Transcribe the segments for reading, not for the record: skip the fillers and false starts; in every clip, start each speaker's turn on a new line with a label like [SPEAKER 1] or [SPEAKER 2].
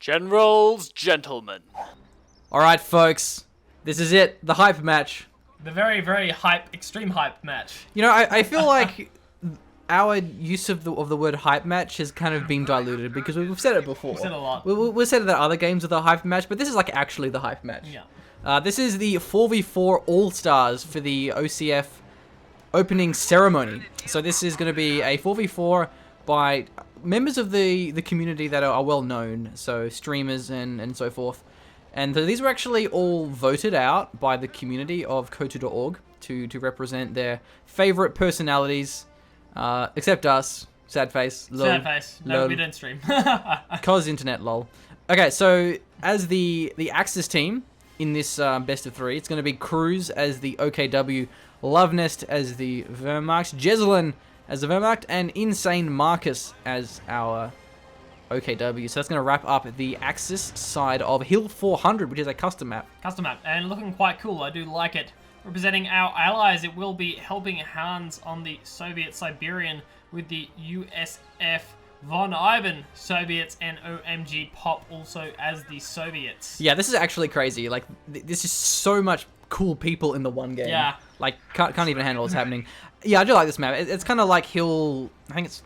[SPEAKER 1] Generals, gentlemen.
[SPEAKER 2] Alright, folks. This is it. The hype match.
[SPEAKER 3] The very, very hype, extreme hype match.
[SPEAKER 2] You know, I feel like our use of the word hype match has kind of been diluted because we've said it before.
[SPEAKER 3] We've said it a lot.
[SPEAKER 2] We've said it at other games with the hype match, but this is like actually the hype match.
[SPEAKER 3] Yeah.
[SPEAKER 2] This is the 4v4 All Stars for the OCF opening ceremony. So this is going to be a 4v4 by members of the community that are well known, so streamers and so forth. And these were actually all voted out by the community of Kotu.org to represent their favorite personalities, except us. Sad face. Lol.
[SPEAKER 3] Sad face. No,
[SPEAKER 2] Lol.
[SPEAKER 3] we didn't stream.
[SPEAKER 2] Cause internet, lol. Okay, so as the Axis team in this best of three, it's going to be Cruzz as the OKW, Luvnest as the Wehrmacht, Jesulin as the Wehrmacht, and Insane Marcus as our OKW. So that's going to wrap up the Axis side of Hill 400, which is a custom map.
[SPEAKER 3] Custom map, and looking quite cool. I do like it. Representing our allies, it will be Helping Hans on the Soviet Siberian with the USF VonIvan Soviets and OMGPOP also as the Soviets.
[SPEAKER 2] Yeah, this is actually crazy. Like, this is so much cool people in the one game.
[SPEAKER 3] Yeah.
[SPEAKER 2] Like, can't even handle what's happening. Yeah, I do like this map. It's kind of like Hill, I think it's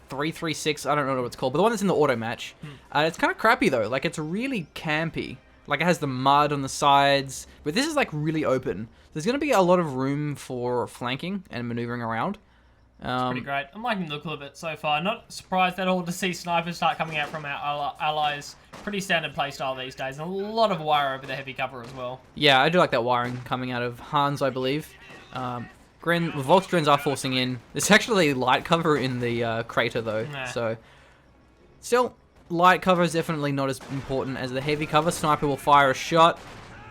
[SPEAKER 2] 336, I don't know what it's called, but the one that's in the auto match. It's kind of crappy though. Like, it's really campy. Like, it has the mud on the sides, but this is like really open. There's going to be a lot of room for flanking and maneuvering around.
[SPEAKER 3] Pretty great. I'm liking the look of it so far. Not surprised at all to see snipers start coming out from our allies. Pretty standard playstyle these days. And a lot of wire over the heavy cover as well.
[SPEAKER 2] Yeah, I do like that wiring coming out of Hans, I believe. Volksdrens are forcing in. There's actually light cover in the crater though.
[SPEAKER 3] Nah.
[SPEAKER 2] So, still, light cover is definitely not as important as the heavy cover. Sniper will fire a shot,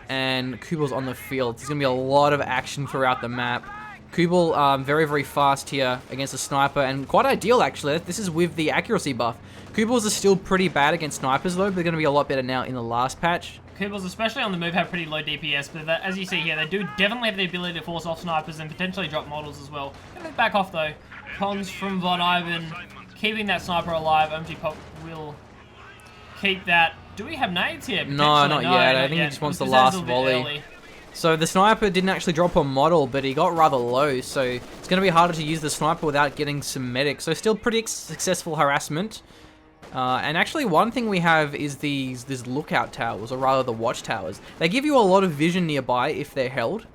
[SPEAKER 2] and Kubal's on the field. There's going to be a lot of action throughout the map. Kubal, very, very fast here against a sniper, and quite ideal, actually. This is with the accuracy buff. Kubals are still pretty bad against snipers, though, but they're going to be a lot better now in the last patch.
[SPEAKER 3] Kubals, especially on the move, have pretty low DPS, but as you see here, they do definitely have the ability to force off snipers and potentially drop models as well. Gonna back off, though. Cons from VonIvan, keeping that sniper alive. OMGPOP will keep that. Do we have nades here?
[SPEAKER 2] No, not yet. I think he just wants the last volley. So the sniper didn't actually drop a model, but he got rather low, so it's going to be harder to use the sniper without getting some medic. So still pretty successful harassment. And actually one thing we have is these lookout towers, or rather the watchtowers. They give you a lot of vision nearby if they're held.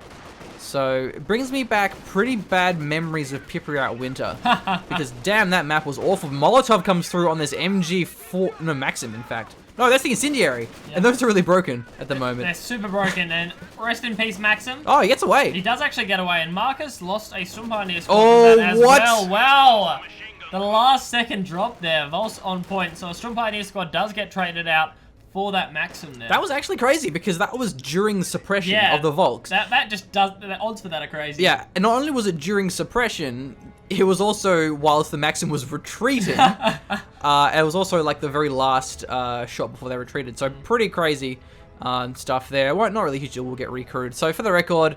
[SPEAKER 2] So it brings me back pretty bad memories of Pripyat Winter. Because damn, that map was awful. Molotov comes through on this MG4, no, Maxim in fact. No, that's the Incendiary. Yeah. And those are really broken at the moment.
[SPEAKER 3] They're super broken, and rest in peace, Maxim.
[SPEAKER 2] Oh, he gets away.
[SPEAKER 3] He does actually get away, and Marcus lost a Storm Pioneer squad
[SPEAKER 2] oh,
[SPEAKER 3] from that as
[SPEAKER 2] what?
[SPEAKER 3] well. Wow! The last second drop there, Vol's on point. So a Storm Pioneer squad does get traded out for that Maxim there.
[SPEAKER 2] That was actually crazy, because that was during suppression of the Volks.
[SPEAKER 3] That just does, the odds for that are crazy.
[SPEAKER 2] Yeah, and not only was it during suppression, it was also whilst the Maxim was retreating. It was also like the very last shot before they retreated. So pretty crazy stuff there. Well, not really huge, we'll get recruited. So for the record,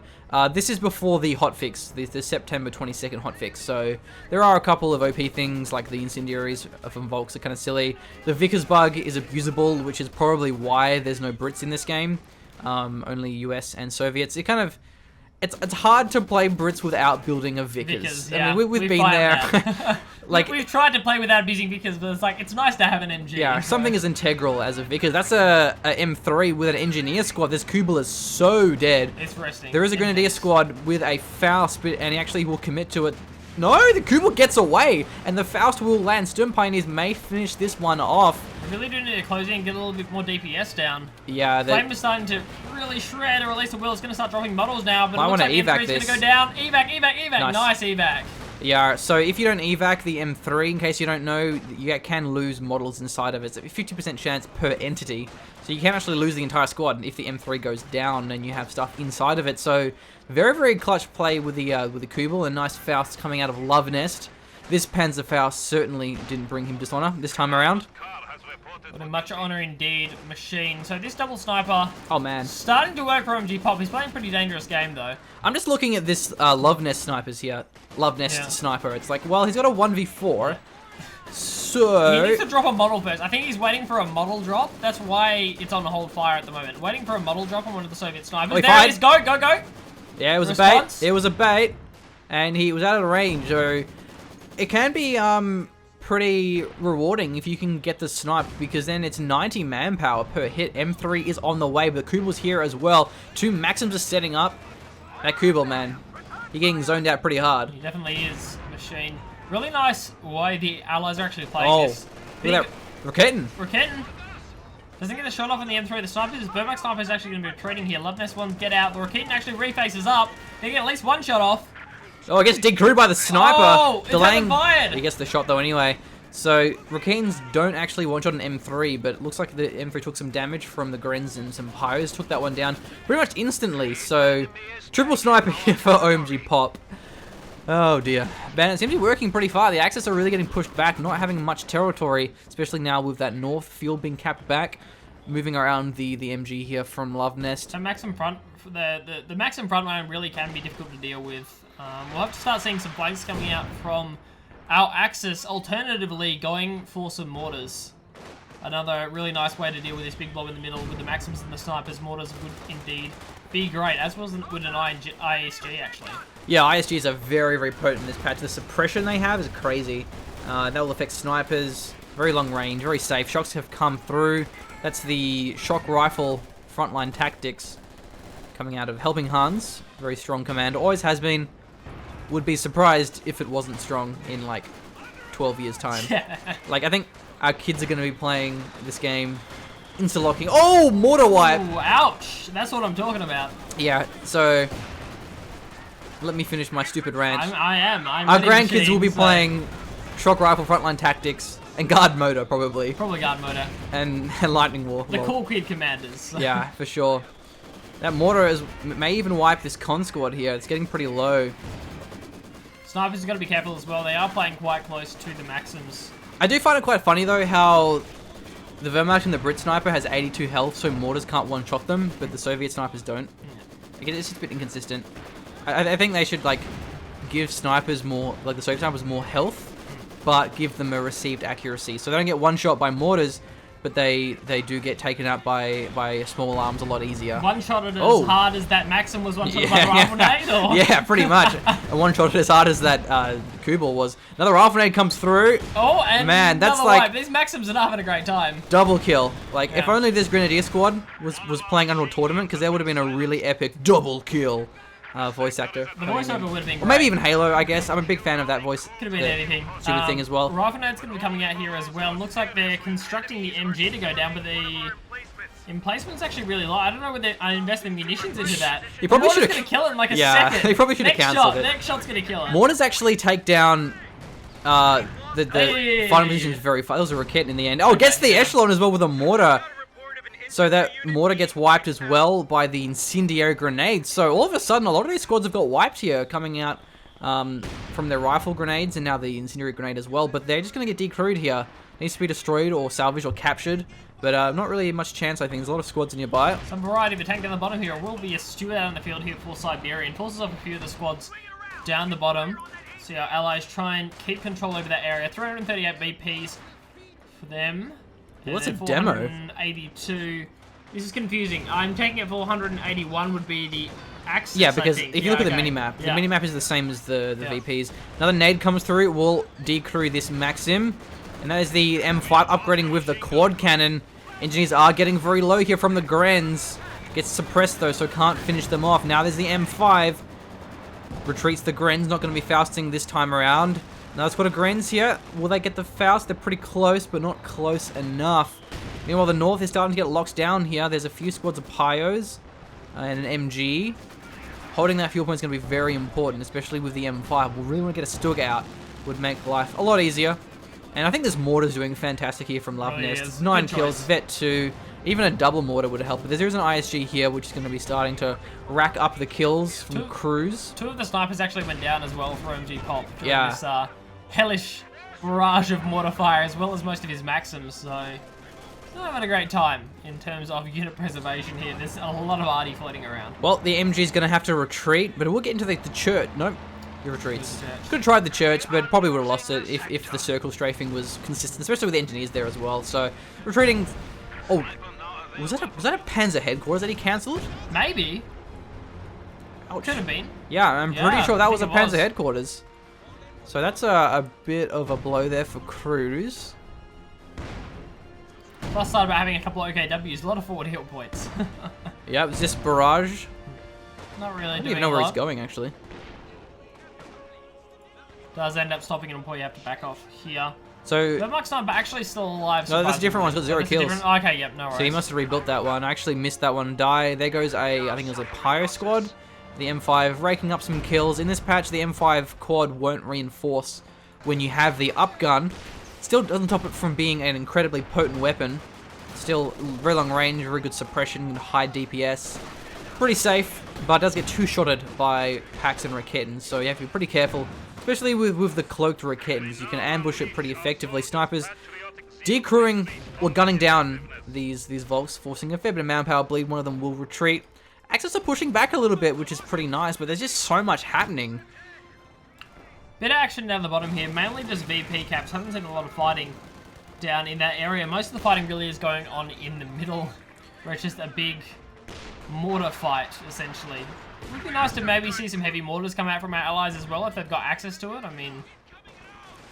[SPEAKER 2] this is before the hotfix, the September 22nd hotfix. So there are a couple of OP things like the Incendiaries from Volks are kind of silly. The Vickers bug is abusable, which is probably why there's no Brits in this game. Only US and Soviets. It kind of... It's hard to play Brits without building a Vickers.
[SPEAKER 3] Yeah,
[SPEAKER 2] I mean, we've been there.
[SPEAKER 3] Like we've tried to play without abusing Vickers, but it's like, it's nice to have an MG.
[SPEAKER 2] Yeah, something as integral as a Vickers. That's a M3 with an engineer squad. This Kubal is so dead.
[SPEAKER 3] It's resting.
[SPEAKER 2] There is a grenadier squad with a Faust, and he actually will commit to it. No, the Kubal gets away, and the Faust will land. Sturm Pioneers may finish this one off.
[SPEAKER 3] We really do need to close in and get a little bit more DPS down.
[SPEAKER 2] Yeah,
[SPEAKER 3] Flame is starting to really shred, or at least the Will is going to start dropping models now, but it
[SPEAKER 2] I
[SPEAKER 3] looks
[SPEAKER 2] want
[SPEAKER 3] like
[SPEAKER 2] to evac
[SPEAKER 3] M3's
[SPEAKER 2] this.
[SPEAKER 3] going to go down. Evac. Nice evac.
[SPEAKER 2] Yeah, so if you don't evac the M3, in case you don't know, you can lose models inside of it. It's a 50% chance per entity. So you can actually lose the entire squad if the M3 goes down and you have stuff inside of it. So very, very clutch play with the Kubal, and nice Faust coming out of Luvnest. This Panzer Faust certainly didn't bring him dishonor this time around.
[SPEAKER 3] With a much honor indeed, machine. So this double sniper,
[SPEAKER 2] oh man,
[SPEAKER 3] starting to work for OMGPOP. He's playing a pretty dangerous game though.
[SPEAKER 2] I'm just looking at this Luvnest snipers here. Luvnest sniper. It's like, well, he's got a 1v4. So...
[SPEAKER 3] He needs to drop a model first. I think he's waiting for a model drop. That's why it's on hold fire at the moment. Waiting for a model drop on one of the Soviet snipers. There it is. Go, go, go.
[SPEAKER 2] Yeah, it was
[SPEAKER 3] Response?
[SPEAKER 2] a bait. It was a bait. And he was out of range, so... It can be, pretty rewarding if you can get the snipe, because then it's 90 manpower per hit. M3 is on the way, but Kubel's here as well. 2 Maxims are setting up. That Kubel, man. You're getting zoned out pretty hard.
[SPEAKER 3] He definitely is. Machine. Really nice way the allies are actually playing this.
[SPEAKER 2] Look at that. Raketin.
[SPEAKER 3] Raketin doesn't get a shot off on the M3. The snipers, Burmac sniper is actually going to be retreating here. Luvnest wants to get out. The Raketin actually refaces up. They get at least one shot off.
[SPEAKER 2] Oh, it gets dig through by the sniper.
[SPEAKER 3] Oh,
[SPEAKER 2] delaying.
[SPEAKER 3] it's fired.
[SPEAKER 2] He gets the shot though anyway. So Raketins don't actually one-shot an M3, but it looks like the M3 took some damage from the Grens and some Pyos. Took that one down pretty much instantly. So triple sniper here for OMGPOP. Oh dear. Bandit seems to be working pretty far. The Axis are really getting pushed back, not having much territory, especially now with that north field being capped back. Moving around the MG here from Luvnest.
[SPEAKER 3] So Maxim front, the Maxim front line really can be difficult to deal with. We'll have to start seeing some flanks coming out from our Axis, alternatively going for some mortars. Another really nice way to deal with this big blob in the middle with the Maxims and the snipers. Mortars would indeed be great, as was with an ISG actually. Yeah,
[SPEAKER 2] ISGs are very, very potent in this patch. The suppression they have is crazy. That will affect snipers. Very long range, very safe. Shocks have come through. That's the shock rifle frontline tactics coming out of Helping Hans. Very strong command. Always has been. Would be surprised if it wasn't strong in like 12 years time. Like I think our kids are going to be playing this game insta-locking. Oh, mortar wipe.
[SPEAKER 3] Ooh, ouch. That's what I'm talking about.
[SPEAKER 2] Yeah, so let me finish my stupid rant.
[SPEAKER 3] I am.
[SPEAKER 2] Our grandkids will be playing shock rifle frontline tactics and guard motor probably.
[SPEAKER 3] Probably guard motor.
[SPEAKER 2] And lightning war.
[SPEAKER 3] The cool kid commanders.
[SPEAKER 2] Yeah, for sure. That mortar may even wipe this con squad here. It's getting pretty low.
[SPEAKER 3] Snipers have got to be careful as well. They are playing quite close to the Maxims.
[SPEAKER 2] I do find it quite funny though how the Wehrmacht and the Brit sniper has 82 health, so mortars can't one-shot them, but the Soviet snipers don't. Yeah. It's just a bit inconsistent. I think they should like give snipers more, like the Soviet snipers more health, but give them a received accuracy. So they don't get one-shot by mortars, but they do get taken out by small arms a lot easier.
[SPEAKER 3] One-shotted as hard as that Maxim was one-shotted by rifle nade? Or?
[SPEAKER 2] Yeah, pretty much. And one-shotted as hard as that Kubel was. Another rifle nade comes through.
[SPEAKER 3] Oh, and
[SPEAKER 2] man, that's like
[SPEAKER 3] wipe. These Maxims are not having a great time.
[SPEAKER 2] Double kill. Like, if only this Grenadier squad was playing Unreal Tournament, because there would have been a really epic double kill voice actor.
[SPEAKER 3] The voiceover would have been great.
[SPEAKER 2] Or maybe even Halo, I guess. I'm a big fan of that voice.
[SPEAKER 3] Could have been anything.
[SPEAKER 2] Stupid thing as well.
[SPEAKER 3] Rifle nade's going to be coming out here as well. Looks like they're constructing the MG to go down, but the emplacement's actually really low. I don't know whether they're investing munitions into that.
[SPEAKER 2] He probably should have
[SPEAKER 3] going to kill it in like a second.
[SPEAKER 2] They probably should have cancelled it.
[SPEAKER 3] Next shot's going to kill it.
[SPEAKER 2] Mortars actually take down the final position is very far. That was a Raket in the end. Oh, gets the echelon as well with a mortar. So that mortar gets wiped as well by the incendiary grenades. So all of a sudden, a lot of these squads have got wiped here, coming out from their rifle grenades and now the incendiary grenade as well. But they're just going to get decrewed here. Needs to be destroyed or salvaged or captured. But not really much chance, I think. There's a lot of squads nearby.
[SPEAKER 3] Some variety of attack down the bottom here. Will be a steward out on the field here for Siberian. Forces off a few of the squads down the bottom. See our allies try and keep control over that area. 338 BPs for them.
[SPEAKER 2] Well, that's a demo.
[SPEAKER 3] 482. This is confusing. I'm taking it for 181 would be the Axis.
[SPEAKER 2] Yeah, because if you look at the minimap, the minimap is the same as the VPs. Another nade comes through, will decrew this Maxim. And that is the M5 upgrading with the quad cannon. Engineers are getting very low here from the Grens. Gets suppressed though, so can't finish them off. Now there's the M5. Retreats the Grens, not going to be Fausting this time around. Now let's go to Grens here. Will they get the Faust? They're pretty close, but not close enough. Meanwhile, the north is starting to get locked down here. There's a few squads of Pyos and an MG. Holding that fuel point is going to be very important, especially with the M5. We'll really want to get a Stug out. Would make life a lot easier. And I think this mortar's doing fantastic here from Luvnest. 9 kills, Vet 2. Even a double mortar would help. But there is an ISG here, which is going to be starting to rack up the kills from Cruzz.
[SPEAKER 3] 2 of the snipers actually went down as well for OMGPOP during this hellish barrage of mortar fire, as well as most of his Maxims. So, he's not having a great time in terms of unit preservation here. There's a lot of arty floating around.
[SPEAKER 2] Well, the MG's going to have to retreat, but we'll get into the church. Nope. He retreats.
[SPEAKER 3] Church.
[SPEAKER 2] Could have tried the church, but probably would have lost it if the circle strafing was consistent, especially with the engineers there as well. So, retreating... Oh, was that a Panzer headquarters that he cancelled?
[SPEAKER 3] Maybe.
[SPEAKER 2] Ouch.
[SPEAKER 3] Could have been.
[SPEAKER 2] Yeah, I'm pretty
[SPEAKER 3] Yeah,
[SPEAKER 2] sure that
[SPEAKER 3] I
[SPEAKER 2] was a
[SPEAKER 3] think it
[SPEAKER 2] Panzer
[SPEAKER 3] was.
[SPEAKER 2] headquarters. So that's a bit of a blow there for Cruzz.
[SPEAKER 3] Plus started by having a couple of OKWs, a lot of forward heel points.
[SPEAKER 2] Yeah, it was just barrage.
[SPEAKER 3] Not really
[SPEAKER 2] I don't
[SPEAKER 3] doing
[SPEAKER 2] even know
[SPEAKER 3] a
[SPEAKER 2] where
[SPEAKER 3] lot.
[SPEAKER 2] he's going, actually.
[SPEAKER 3] Does end up stopping him before you have to back off here.
[SPEAKER 2] So,
[SPEAKER 3] The Mark's not actually still alive.
[SPEAKER 2] No, that's a different one, it's got 0
[SPEAKER 3] That's a
[SPEAKER 2] kills.
[SPEAKER 3] different- Okay, yep, no worries.
[SPEAKER 2] so he must have rebuilt that one. I actually missed that one die. There goes I think it was a Pyro squad. The M5 raking up some kills. In this patch, the M5 quad won't reinforce when you have the up gun. Still doesn't stop it from being an incredibly potent weapon. Still very long range, very good suppression, high DPS. Pretty safe, but does get two-shotted by packs and Raketans, so you have to be pretty careful. Especially with the cloaked Raketans, you can ambush it pretty effectively. Snipers decrewing or gunning down these Volks, forcing a fair bit of manpower bleed. One of them will retreat. Axis are pushing back a little bit, which is pretty nice, but there's just so much happening.
[SPEAKER 3] Bit of action down the bottom here, mainly just VP caps. Haven't seen a lot of fighting down in that area. Most of the fighting really is going on in the middle, where it's just a big mortar fight, essentially. It would be nice to maybe see some heavy mortars come out from our allies as well, if they've got access to it. I mean,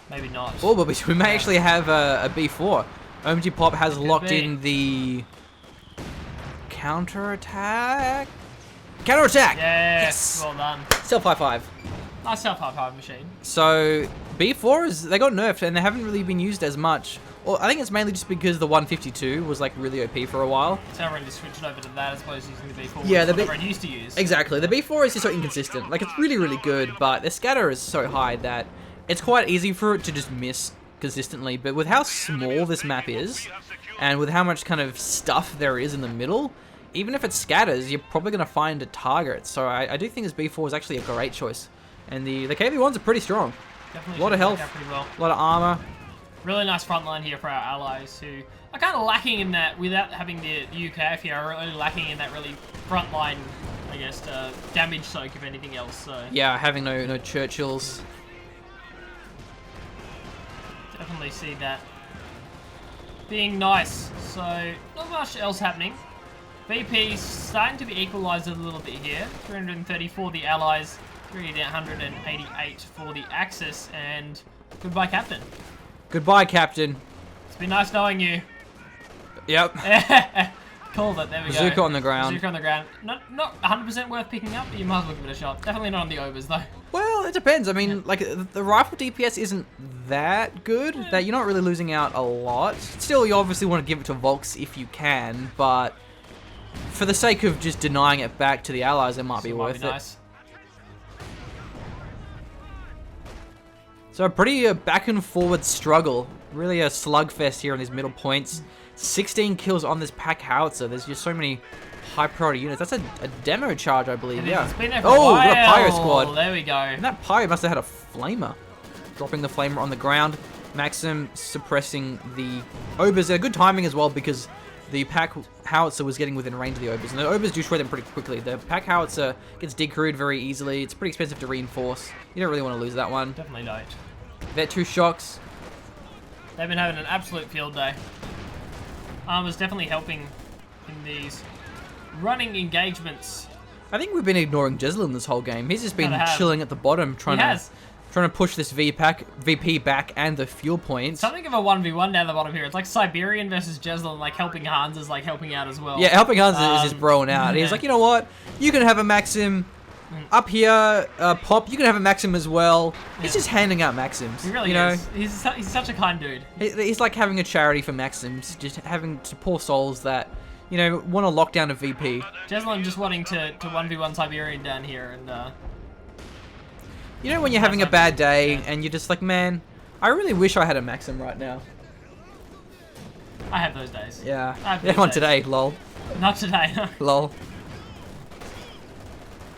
[SPEAKER 3] maybe not.
[SPEAKER 2] Oh, but we may actually have a B4. OMGPOP has locked
[SPEAKER 3] be.
[SPEAKER 2] in the counterattack. Counterattack!
[SPEAKER 3] Yes, well done.
[SPEAKER 2] Self high five.
[SPEAKER 3] Nice self-high-five machine.
[SPEAKER 2] So B4s, they got nerfed and they haven't really been used as much. Well, I think it's mainly just because the 152 was like really OP for a while.
[SPEAKER 3] So everyone just switched over to that as opposed to using the B4,
[SPEAKER 2] Yeah,
[SPEAKER 3] which
[SPEAKER 2] the
[SPEAKER 3] is what
[SPEAKER 2] B-
[SPEAKER 3] everyone used to use.
[SPEAKER 2] Exactly. The B4 is just so inconsistent. Like, it's really, really good, but the scatter is so high that it's quite easy for it to just miss consistently. But with how small this map is, and with how much kind of stuff there is in the middle, even if it scatters, you're probably going to find a target. So I do think this B4 is actually a great choice. And the KV1s are pretty strong.
[SPEAKER 3] Definitely
[SPEAKER 2] A lot of
[SPEAKER 3] should work
[SPEAKER 2] health.
[SPEAKER 3] out pretty well.
[SPEAKER 2] A lot of armor.
[SPEAKER 3] Really nice front line here for our allies who are kind of lacking in that, without having the UKF here, are really lacking in that really front line, I guess, damage soak if anything else. So
[SPEAKER 2] Yeah, having no Churchills.
[SPEAKER 3] definitely see that being nice. So not much else happening. VP starting to be equalised a little bit here. 330 for the allies, 388 for the Axis, and goodbye, Captain.
[SPEAKER 2] Goodbye, Captain.
[SPEAKER 3] It's been nice knowing you.
[SPEAKER 2] Yep.
[SPEAKER 3] Called it, there we go.
[SPEAKER 2] Bazooka on the ground.
[SPEAKER 3] Bazooka on the ground. Not 100% worth picking up, but you might as well give it a shot. Definitely not on the overs, though.
[SPEAKER 2] Well, it depends. I mean, like, the rifle DPS isn't that good, that you're not really losing out a lot. Still, you obviously want to give it to Volks if you can, but for the sake of just denying it back to the allies, it might be worth it.
[SPEAKER 3] Nice.
[SPEAKER 2] So a pretty back and forward struggle. Really a slugfest here in these middle points. 16 kills on this pack howitzer. There's just so many high priority units. That's a demo charge, I believe. Yeah.
[SPEAKER 3] It's been there for a
[SPEAKER 2] Oh,
[SPEAKER 3] while.
[SPEAKER 2] what a pyro squad.
[SPEAKER 3] There we go.
[SPEAKER 2] And that pyro must have had a flamer. Dropping the flamer on the ground. Maxim suppressing the obers. Good timing as well because the pack howitzer was getting within range of the obers. And the obers do shred them pretty quickly. The pack howitzer gets decrewed very easily. It's pretty expensive to reinforce. You don't really want to lose that one.
[SPEAKER 3] Definitely don't.
[SPEAKER 2] Vet 2 shocks.
[SPEAKER 3] They've been having an absolute field day. Armor's definitely helping in these running engagements.
[SPEAKER 2] I think we've been ignoring Jesulin this whole game. He's just been
[SPEAKER 3] Kinda have.
[SPEAKER 2] chilling at the bottom, trying to push this VP back and the fuel points.
[SPEAKER 3] Something of a 1v1 down the bottom here. It's like Siberian versus Jesulin, like helping Hans is like helping out as well.
[SPEAKER 2] Yeah, helping Hans is just broing out.
[SPEAKER 3] yeah.
[SPEAKER 2] He's like, you know what? You can have a Maxim up here, Pop. You can have a Maxim as well. He's just handing out Maxims.
[SPEAKER 3] He really
[SPEAKER 2] you know?
[SPEAKER 3] is. He's such a kind dude.
[SPEAKER 2] He's like having a charity for Maxims, just having to poor souls that, you know, want to lock down a VP.
[SPEAKER 3] Jesulin just wanting to 1v1 Siberian down here, and
[SPEAKER 2] You know when you're having a bad day and you're just like, man, I really wish I had a Maxim right now.
[SPEAKER 3] I have those days.
[SPEAKER 2] Yeah.
[SPEAKER 3] I have
[SPEAKER 2] Yeah,
[SPEAKER 3] those
[SPEAKER 2] one
[SPEAKER 3] days.
[SPEAKER 2] today, lol.
[SPEAKER 3] Not today.
[SPEAKER 2] Lol.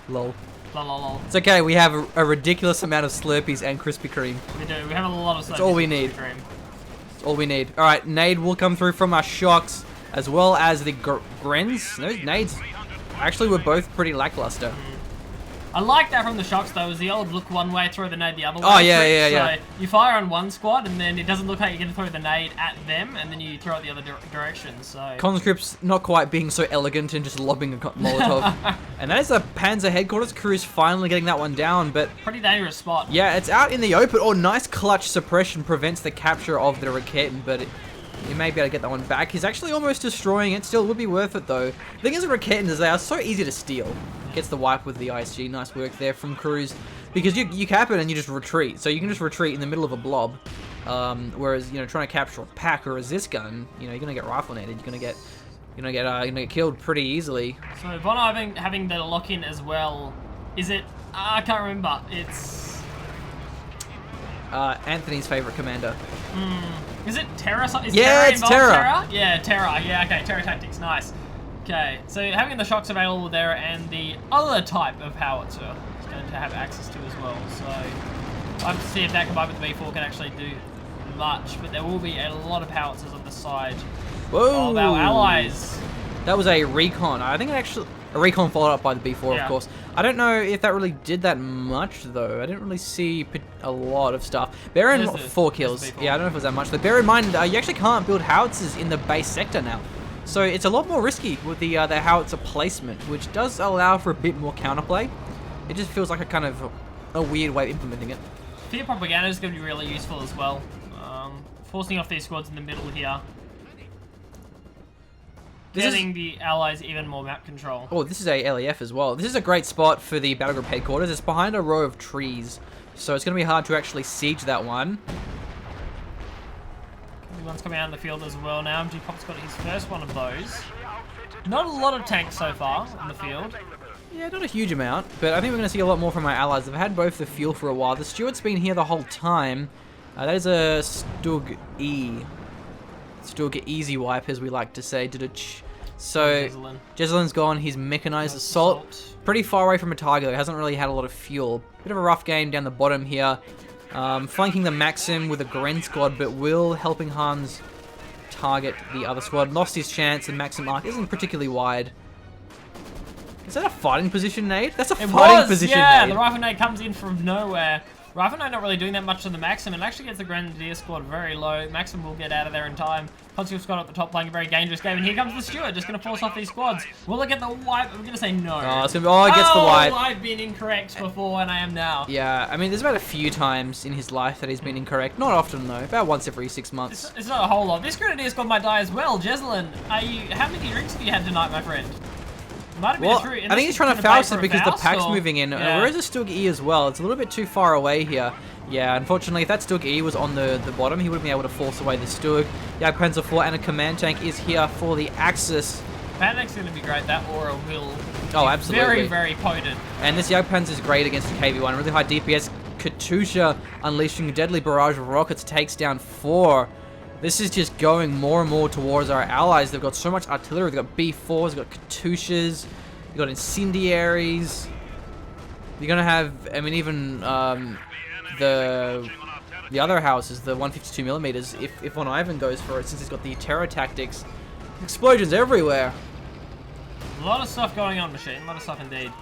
[SPEAKER 2] Lol.
[SPEAKER 3] Lol, lol, lol.
[SPEAKER 2] It's okay, we have a ridiculous amount of Slurpees and Krispy Kreme.
[SPEAKER 3] We do. We have a lot of.
[SPEAKER 2] That's all we need. That's all we need. Alright, nade will come through from our shocks, as well as the Grens. Those nades actually were both pretty lackluster.
[SPEAKER 3] I like that from the shocks though, is the old look one way, throw the nade the other way.
[SPEAKER 2] Oh, yeah,
[SPEAKER 3] trick.
[SPEAKER 2] yeah.
[SPEAKER 3] So you fire on one squad and then it doesn't look like you're going to throw the nade at them and then you throw it the other direction, so...
[SPEAKER 2] Conscript's not quite being so elegant and just lobbing a Molotov. And that is a Panzer headquarters. Cruzz finally getting that one down, but...
[SPEAKER 3] Pretty dangerous spot.
[SPEAKER 2] Yeah, it's out in the open. Oh, nice clutch suppression prevents the capture of the Raketen, but you may be able to get that one back. He's actually almost destroying it. Still would be worth it, though. The thing is with Raketen is they are so easy to steal. Gets the wipe with the ISG. Nice work there from Cruzz. Because you cap it and you just retreat. So you can just retreat in the middle of a blob. Whereas, you know, trying to capture a pack or a Zis gun, you know, you're gonna get rifle nated. You're gonna get killed pretty easily.
[SPEAKER 3] So VonIvan having the lock in as well. Is it? I can't remember. It's
[SPEAKER 2] Anthony's favorite commander.
[SPEAKER 3] Is it Terra? Is
[SPEAKER 2] Yeah,
[SPEAKER 3] Terra
[SPEAKER 2] it's
[SPEAKER 3] involved?
[SPEAKER 2] Terra.
[SPEAKER 3] Yeah, Terra. Yeah, okay. Terra tactics. Nice. Okay, so having the shocks available there and the other type of howitzer is going to have access to as well. So I'll have to see if that combined with the B4 can actually do much, but there will be a lot of howitzers on the side
[SPEAKER 2] Whoa!
[SPEAKER 3] of our allies.
[SPEAKER 2] That was a recon. I think it actually... A recon followed up by the B4,
[SPEAKER 3] Yeah.
[SPEAKER 2] of course. I don't know if that really did that much, though. I didn't really see a lot of stuff. Bear in... 4 kills.
[SPEAKER 3] B4.
[SPEAKER 2] Yeah, I don't know if it was that much, though. Bear in mind, you actually can't build howitzers in the base sector now. So it's a lot more risky with the howitzer placement, which does allow for a bit more counterplay. It just feels like a kind of a weird way of implementing it.
[SPEAKER 3] Fear propaganda is going to be really useful as well. Forcing off these squads in the middle here. Getting the allies even more map control.
[SPEAKER 2] Oh, this is a LEF as well. This is a great spot for the battle group headquarters. It's behind a row of trees, so it's going to be hard to actually siege that one.
[SPEAKER 3] One's coming out in the field as well now. OMGPOP's got his first one of those. Not a lot of tanks so far in the field.
[SPEAKER 2] Yeah, not a huge amount, but I think we're going to see a lot more from our allies. They've had both the fuel for a while. The Stuart's been here the whole time. That is a Stug E. Stug Easy wipe, as we like to say. So,
[SPEAKER 3] Jesulin.
[SPEAKER 2] Jesulin's gone. He's mechanized assault. Pretty far away from a target, though. Hasn't really had a lot of fuel. Bit of a rough game down the bottom here. Flanking the Maxim with a Gren squad, but will Helping Hans target the other squad. Lost his chance. The Maxim arc isn't particularly wide. Is that a fighting position nade? That's a fighting position
[SPEAKER 3] yeah,
[SPEAKER 2] nade.
[SPEAKER 3] the rifle nade comes in from nowhere. Rifle nade not really doing that much to the Maxim, and actually gets the Grenadier squad very low. Maxim will get out of there in time. Conscript squad at the top playing a very dangerous game, and here comes the Stuart, just going to force off these squads. Will it get the wipe? I'm going to say no.
[SPEAKER 2] Oh, it's gonna be, oh, it gets the wipe.
[SPEAKER 3] I've been incorrect before, and I am now.
[SPEAKER 2] Yeah, I mean, there's about a few times in his life that he's been incorrect. Not often, though. About once every 6 months.
[SPEAKER 3] It's not a whole lot. This Grenadier squad might die as well. Jesulin, how many drinks have you had tonight, my friend? Might have been
[SPEAKER 2] Well,
[SPEAKER 3] true.
[SPEAKER 2] I think he's trying to Faust it because the pack's
[SPEAKER 3] or...
[SPEAKER 2] moving in.
[SPEAKER 3] Yeah.
[SPEAKER 2] Where is the Stug E as well? It's a little bit too far away here. Yeah, unfortunately, if that Stug E was on the bottom, he wouldn't be able to force away the Stug. Panzer IV and a command tank is here for the Axis.
[SPEAKER 3] Panic going to be great. That aura will
[SPEAKER 2] Oh,
[SPEAKER 3] be
[SPEAKER 2] absolutely.
[SPEAKER 3] very, very potent.
[SPEAKER 2] And this Panzer is great against the KV-1. Really high DPS. Katusha unleashing a deadly barrage of rockets takes down 4. This is just going more and more towards our allies. They've got so much artillery. They've got B4s, they've got Katushas, they've got incendiaries. You're going to have, I mean, even the other houses, the 152mm, if VonIvan goes for it, since he's got the terror tactics. Explosions everywhere.
[SPEAKER 3] A lot of stuff going on, Machine. A lot of stuff indeed.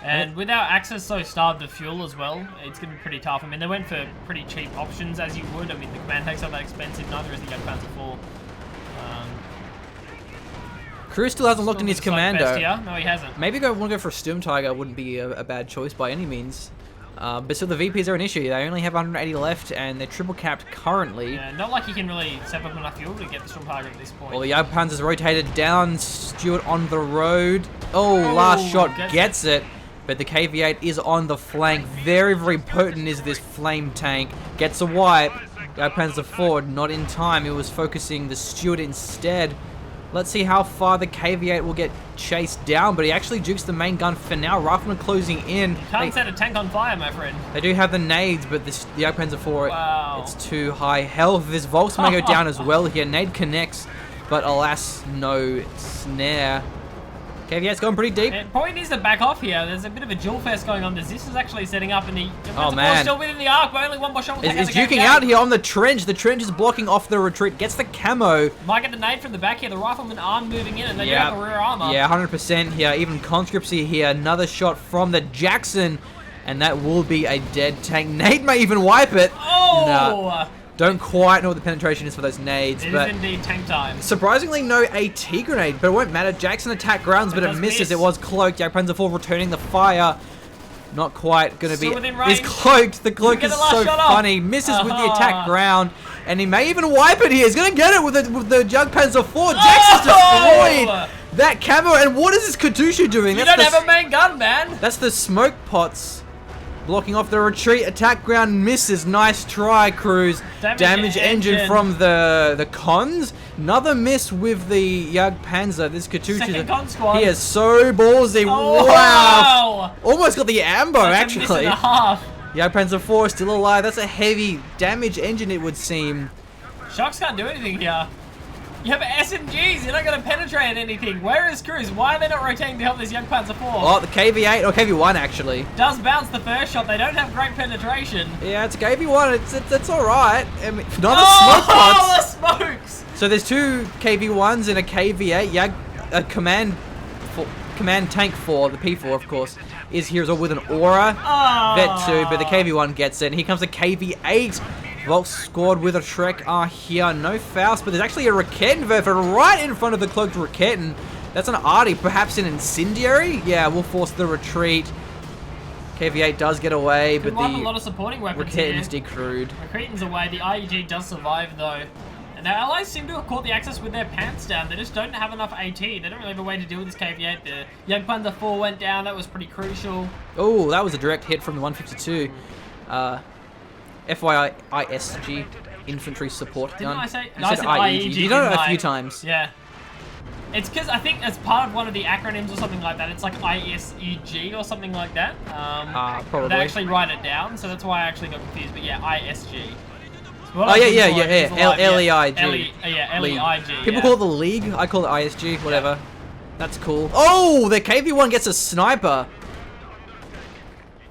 [SPEAKER 3] And with our access so starved of fuel as well, it's going to be pretty tough. I mean, they went for pretty cheap options, as you would. I mean, the command tanks aren't that expensive, neither is the Panzer IV.
[SPEAKER 2] Cruzz still hasn't looked in his commander.
[SPEAKER 3] No, he hasn't.
[SPEAKER 2] Maybe want to go for a Sturm Tiger wouldn't be a bad choice by any means. But still, the VPs are an issue. They only have 180 left, and they're triple capped currently.
[SPEAKER 3] Yeah, not like he can really step up enough fuel to get the Storm Tiger at this point.
[SPEAKER 2] Well, the Panzer's rotated down. Stuart on the road. Oh, last shot gets it. But the KV-8 is on the flank. Very, very potent is this flame tank. Gets a wipe. Panzer IV not in time. It was focusing the Stuart instead. Let's see how far the KV-8 will get chased down, but he actually jukes the main gun for now. Rifleman closing in.
[SPEAKER 3] You can't set a tank on fire, my friend.
[SPEAKER 2] They do have the nades, but the Panzer IV,
[SPEAKER 3] wow.
[SPEAKER 2] It's too high health. This Volks may go down as well here. Nade connects, but alas, no snare. KV8's gone pretty deep.
[SPEAKER 3] It probably needs to back off here. There's a bit of a duel fest going on. This is actually setting up, and
[SPEAKER 2] man.
[SPEAKER 3] still within the arc, but only one more shot will take out
[SPEAKER 2] Is
[SPEAKER 3] the
[SPEAKER 2] duking
[SPEAKER 3] KV8.
[SPEAKER 2] out here on the trench. The trench is blocking off the retreat. Gets the camo.
[SPEAKER 3] Might get the nade from the back here. The riflemen are moving in, and they do have a rear armor.
[SPEAKER 2] Yeah, 100% here. Even conscriptsy here. Another shot from the Jackson, and that will be a dead tank. Nade may even wipe it.
[SPEAKER 3] Oh!
[SPEAKER 2] Nah. Don't quite know what the penetration is for those nades,
[SPEAKER 3] It
[SPEAKER 2] but
[SPEAKER 3] is indeed tank time.
[SPEAKER 2] surprisingly no AT grenade, but it won't matter. Jackson attacked grounds, but it
[SPEAKER 3] does
[SPEAKER 2] misses.
[SPEAKER 3] miss.
[SPEAKER 2] It was cloaked. Panzer IV returning the fire. Not quite gonna
[SPEAKER 3] Still
[SPEAKER 2] be.
[SPEAKER 3] within
[SPEAKER 2] He's
[SPEAKER 3] range.
[SPEAKER 2] cloaked. The cloak
[SPEAKER 3] Get
[SPEAKER 2] is
[SPEAKER 3] the last
[SPEAKER 2] so
[SPEAKER 3] shot off.
[SPEAKER 2] funny. Misses with the attack ground, and he may even wipe it here. He's gonna get it with the Panzer IV. Jackson's destroyed that camo. And what is this Katusha doing?
[SPEAKER 3] You don't have a main gun, man.
[SPEAKER 2] That's the smoke pots. Blocking off the retreat, attack ground misses. Nice try, Cruzz. Damage engine from the cons. Another miss with the Panzer. This Katusha.
[SPEAKER 3] Second con squad.
[SPEAKER 2] He is so ballsy.
[SPEAKER 3] Oh,
[SPEAKER 2] wow. Almost got the ambo,
[SPEAKER 3] That's a miss
[SPEAKER 2] actually.
[SPEAKER 3] and a half.
[SPEAKER 2] Panzer IV still alive. That's a heavy damage engine, it would seem.
[SPEAKER 3] Sharks can't do anything here. You have SMGs, you're not going to penetrate anything. Where is Cruzz? Why are they not rotating to help this young Panzer IV?
[SPEAKER 2] Oh, the KV8 or KV1 actually.
[SPEAKER 3] Does bounce the first shot, they don't have great penetration.
[SPEAKER 2] Yeah, it's a KV1. It's all right. I mean, another smoke pots.
[SPEAKER 3] Oh, the smokes!
[SPEAKER 2] So there's two KV1s and a KV8. A command tank 4, the P4 of course, is here as well with an aura. Vet 2, but the KV1 gets it. And here comes the KV8. Volk squad with a Shrek are here. No Faust, but there's actually a Raketten Werfer right in front of the cloaked Raketten. That's an arty, perhaps an incendiary? Yeah, we'll force the retreat. KV8 does get away, but
[SPEAKER 3] a lot of supporting weapons
[SPEAKER 2] Raketten's
[SPEAKER 3] here.
[SPEAKER 2] decrewed.
[SPEAKER 3] Raketten's away, the IEG does survive though. And their allies seem to have caught the access with their pants down. They just don't have enough AT. They don't really have a way to deal with this KV8. The young Panzer IV went down, that was pretty crucial.
[SPEAKER 2] Oh, that was a direct hit from the 152. FYI, ISG, infantry support
[SPEAKER 3] Didn't
[SPEAKER 2] gun.
[SPEAKER 3] I say?
[SPEAKER 2] You
[SPEAKER 3] No, I
[SPEAKER 2] said
[SPEAKER 3] said
[SPEAKER 2] IEG.
[SPEAKER 3] IEG.
[SPEAKER 2] You done it
[SPEAKER 3] didn't
[SPEAKER 2] a
[SPEAKER 3] I?
[SPEAKER 2] few times.
[SPEAKER 3] Yeah. It's because I think as part of one of the acronyms or something like that, it's like ISEG or something like that.
[SPEAKER 2] Probably.
[SPEAKER 3] They actually write it down, so that's why I actually got confused. But yeah, ISG.
[SPEAKER 2] Oh yeah. LEIG.
[SPEAKER 3] LEIG.
[SPEAKER 2] People call it the League. I call it ISG. Whatever. That's cool. Oh, the KV1 gets a sniper.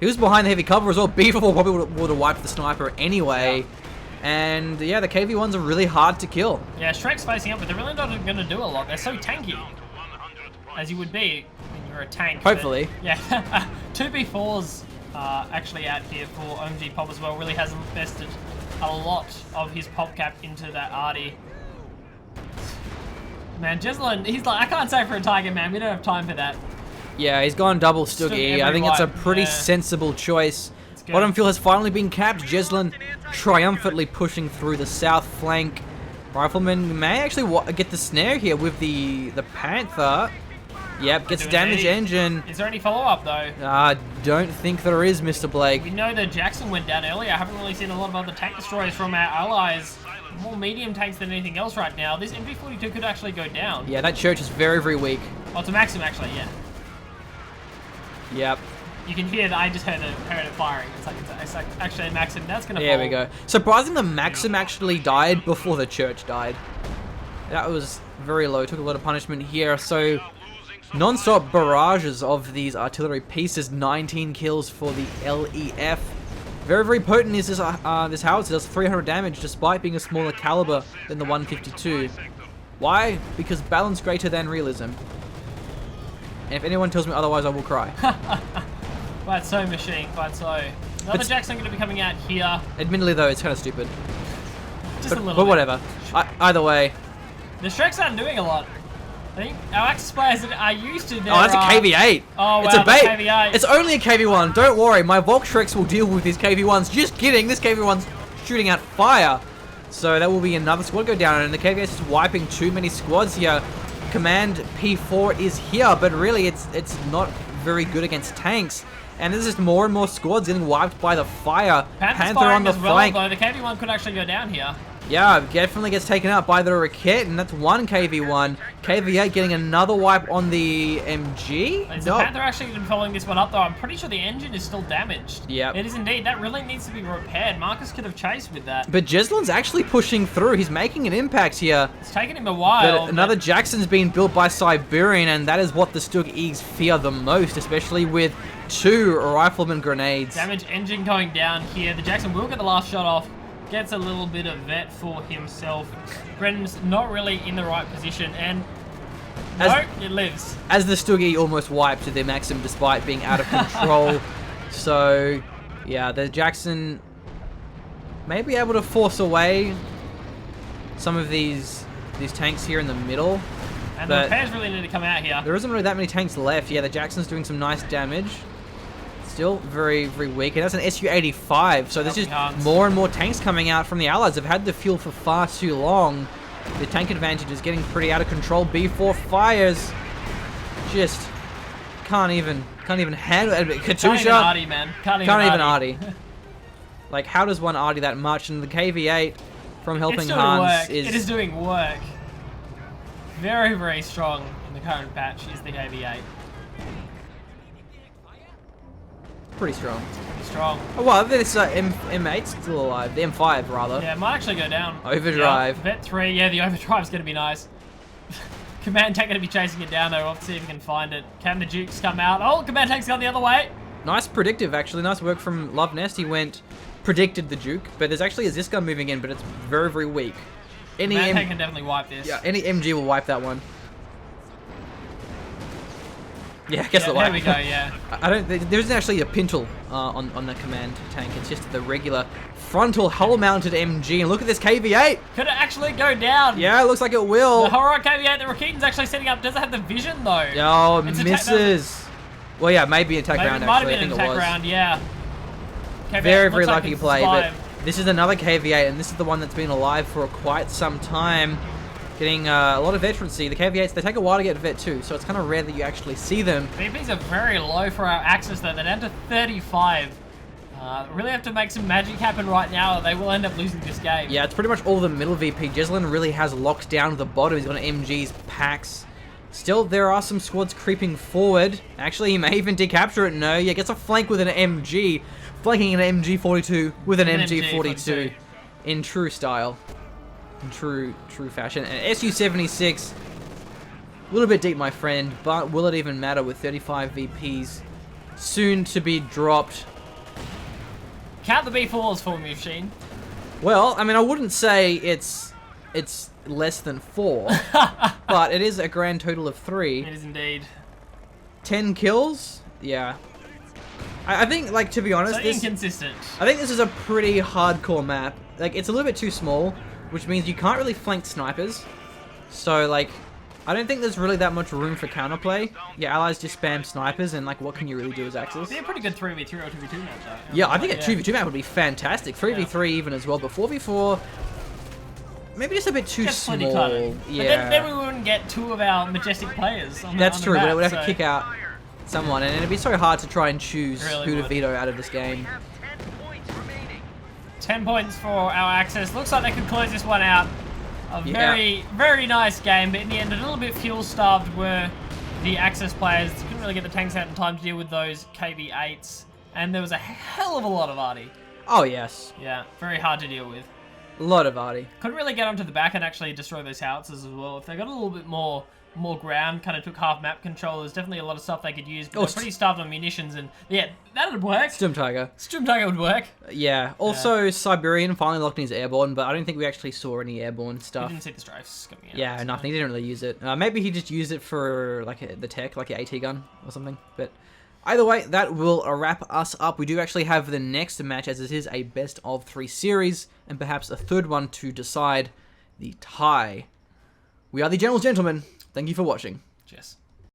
[SPEAKER 2] He was behind the heavy cover as well. B4 probably would have wiped the sniper anyway. Yeah. And yeah, the KV1s are really hard to kill.
[SPEAKER 3] Yeah, Shrek's facing up, but they're really not going to do a lot. They're so tanky, as you would be when you're a tank.
[SPEAKER 2] Hopefully.
[SPEAKER 3] But, yeah, 2B4s actually out here for OMGPOP as well. Really has invested a lot of his pop cap into that arty. Man, Jesulin, he's like, I can't say for a Tiger, man. We don't have time for that.
[SPEAKER 2] Yeah, he's gone double Stuggy. I think it's a pretty sensible choice. Bottom field has finally been capped. Jesulin triumphantly pushing through the south flank. Rifleman may actually get the snare here with the Panther. Yep, gets damage engine.
[SPEAKER 3] Is there any follow-up though?
[SPEAKER 2] Don't think there is, Mr. Blake.
[SPEAKER 3] We know that Jackson went down earlier. I haven't really seen a lot of other tank destroyers from our allies. More medium tanks than anything else right now. This MV42 could actually go down.
[SPEAKER 2] Yeah, that church is very, very weak.
[SPEAKER 3] Oh, it's a Maxim actually, yeah.
[SPEAKER 2] Yep.
[SPEAKER 3] You can hear that. I just heard it firing. It's like actually a Maxim. That's gonna.
[SPEAKER 2] There we go. Surprising, the Maxim actually died before the church died. That was very low. Took a lot of punishment here. So non-stop barrages of these artillery pieces. 19 kills for the LEF. Very, very potent is this this howitzer. Does 300 damage despite being a smaller caliber than the 152. Why? Because balance greater than realism. And if anyone tells me otherwise, I will cry.
[SPEAKER 3] Quite so, machine. Quite so. Another Jackson going to be coming out here.
[SPEAKER 2] Admittedly, though, it's kind of stupid.
[SPEAKER 3] Just a little
[SPEAKER 2] but
[SPEAKER 3] bit.
[SPEAKER 2] whatever. Either way.
[SPEAKER 3] The Shreks aren't doing a lot. I think our Axis players are used to their...
[SPEAKER 2] Oh, that's a KV8.
[SPEAKER 3] Oh, wow,
[SPEAKER 2] it's a bait.
[SPEAKER 3] KV8.
[SPEAKER 2] It's only a KV1. Don't worry. My Volk Shreks will deal with these KV1s. Just kidding. This KV1's shooting out fire. So that will be another squad go down. And the KV8 is wiping too many squads here. Command P4 is here, but really it's not very good against tanks. And there's just more and more squads getting wiped by the fire.
[SPEAKER 3] Panther on the flank. Well, though. The KV1 could actually go down here.
[SPEAKER 2] Yeah, definitely gets taken out by the Rocket, and that's one KV1. KV8 getting another wipe on the MG?
[SPEAKER 3] Is the Panther actually going to be following this one up, though? I'm pretty sure the engine is still damaged.
[SPEAKER 2] Yep.
[SPEAKER 3] It is indeed. That really needs to be repaired. Marcus could have chased with that.
[SPEAKER 2] But Jesulin's actually pushing through. He's making an impact here.
[SPEAKER 3] It's taken him a while.
[SPEAKER 2] But another Jackson's being built by Siberian, and that is what the Stug Eags fear the most, especially with 2 rifleman grenades.
[SPEAKER 3] Damage engine going down here. The Jackson will get the last shot off. Gets a little bit of vet for himself. Brendan's not really in the right position, and it lives.
[SPEAKER 2] As the Stuggy almost wiped the Maxim despite being out of control. So, yeah, the Jackson may be able to force away some of these tanks here in the middle.
[SPEAKER 3] And the repairs really need to come out here.
[SPEAKER 2] There isn't really that many tanks left. Yeah, the Jackson's doing some nice damage. Still very, very weak. And that's an SU-85. So there's just more and more tanks coming out from the Allies. They've had the fuel for far too long. The tank advantage is getting pretty out of control. B4 fires. Just can't even handle it. Katusha.
[SPEAKER 3] Can't even arty, man. Can't even
[SPEAKER 2] arty. Like, how does one arty that much? And the KV8 from Helping Hans
[SPEAKER 3] It is doing work. Very, very strong in the current patch is the KV8.
[SPEAKER 2] Pretty strong.
[SPEAKER 3] Pretty strong.
[SPEAKER 2] Oh, well, this M8's still alive. The M5, rather.
[SPEAKER 3] Yeah, it might actually go down.
[SPEAKER 2] Overdrive.
[SPEAKER 3] Yeah, Vet 3. Yeah, the overdrive's going to be nice. Command tank going to be chasing it down, though. We'll see if we can find it. Can the Dukes come out? Oh, Command tank's gone the other way.
[SPEAKER 2] Nice predictive, actually. Nice work from Luvnest. He predicted the Duke, but there's actually a Zis gun moving in, but it's very, very weak.
[SPEAKER 3] Command tank can definitely wipe this.
[SPEAKER 2] Yeah, any MG will wipe that one. Yeah, I guess the
[SPEAKER 3] There we go, yeah.
[SPEAKER 2] there isn't actually a pintle on the command tank. It's just the regular frontal hull-mounted MG. And look at this KV8.
[SPEAKER 3] Could it actually go down?
[SPEAKER 2] Yeah, it looks like it will.
[SPEAKER 3] The horror KV8 that Rakitan's actually setting up doesn't have the vision, though.
[SPEAKER 2] Oh, misses. Well, yeah, maybe attack round,
[SPEAKER 3] It might
[SPEAKER 2] actually.
[SPEAKER 3] have been an attack round, yeah. KV8
[SPEAKER 2] very, very
[SPEAKER 3] like
[SPEAKER 2] lucky play, but this is another KV8, and this is the one that's been alive for quite some time. Getting a lot of veterancy. The KV8s, they take a while to get vet too, so it's kind of rare that you actually see them.
[SPEAKER 3] VPs are very low for our Axis though. They're down to 35. Really have to make some magic happen right now, or they will end up losing this game.
[SPEAKER 2] Yeah, it's pretty much all the middle VP. Jesulin really has locked down the bottom. He's got MGs, packs. Still, there are some squads creeping forward. Actually, he may even decapture it. No, yeah, gets a flank with an MG. Flanking an MG42 with an MG42 in true style. In true fashion. And SU-76, a little bit deep, my friend, but will it even matter with 35 VPs soon to be dropped?
[SPEAKER 3] Count the B4s for me, Sheen.
[SPEAKER 2] Well, I mean, I wouldn't say it's less than 4, but it is a grand total of 3.
[SPEAKER 3] It is indeed.
[SPEAKER 2] 10 kills? Yeah. I think, like, to be honest,
[SPEAKER 3] So inconsistent.
[SPEAKER 2] I think this is a pretty hardcore map. Like, it's a little bit too small, which means you can't really flank snipers. So, like, I don't think there's really that much room for counterplay. Your allies just spam snipers, and, like, what can you really do as Axis?
[SPEAKER 3] It'd be a pretty good 3v3 or 2v2 match, though.
[SPEAKER 2] Yeah, I think a 2v2 map would be fantastic. 3v3 even as well, but 4v4... maybe just a bit too
[SPEAKER 3] just
[SPEAKER 2] small.
[SPEAKER 3] Cluttered.
[SPEAKER 2] Yeah.
[SPEAKER 3] But then we wouldn't get 2 of our majestic players on
[SPEAKER 2] That's
[SPEAKER 3] the
[SPEAKER 2] true,
[SPEAKER 3] map,
[SPEAKER 2] but it would have to kick out someone, and it'd be so hard to try and choose
[SPEAKER 3] Really
[SPEAKER 2] who to
[SPEAKER 3] would.
[SPEAKER 2] veto out of this game.
[SPEAKER 3] 10 points for our Axis. Looks like they could close this one out. A very, very nice game, but in the end, a little bit fuel-starved were the Axis players. Couldn't really get the tanks out in time to deal with those KV8s, and there was a hell of a lot of arty.
[SPEAKER 2] Oh, yes.
[SPEAKER 3] Yeah, very hard to deal with.
[SPEAKER 2] A lot of arty.
[SPEAKER 3] Couldn't really get onto the back and actually destroy those howitzers as well. If they got a little bit more ground, kind of took half map control, there's definitely a lot of stuff they could use, but they're pretty starved on munitions, and yeah, that would work.
[SPEAKER 2] Sturm Tiger.
[SPEAKER 3] Sturm Tiger would work.
[SPEAKER 2] Yeah. Also, Siberian finally locked in his airborne, but I don't think we actually saw any airborne
[SPEAKER 3] You
[SPEAKER 2] stuff.
[SPEAKER 3] didn't see the strafes coming out.
[SPEAKER 2] Yeah, nothing. He didn't really use it. Maybe he just used it for like the tech, like an AT gun or something. But either way, that will wrap us up. We do actually have the next match, as it is a best of 3 series, and perhaps a third one to decide the tie. We are the General's Gentlemen. Thank you for watching.
[SPEAKER 3] Cheers.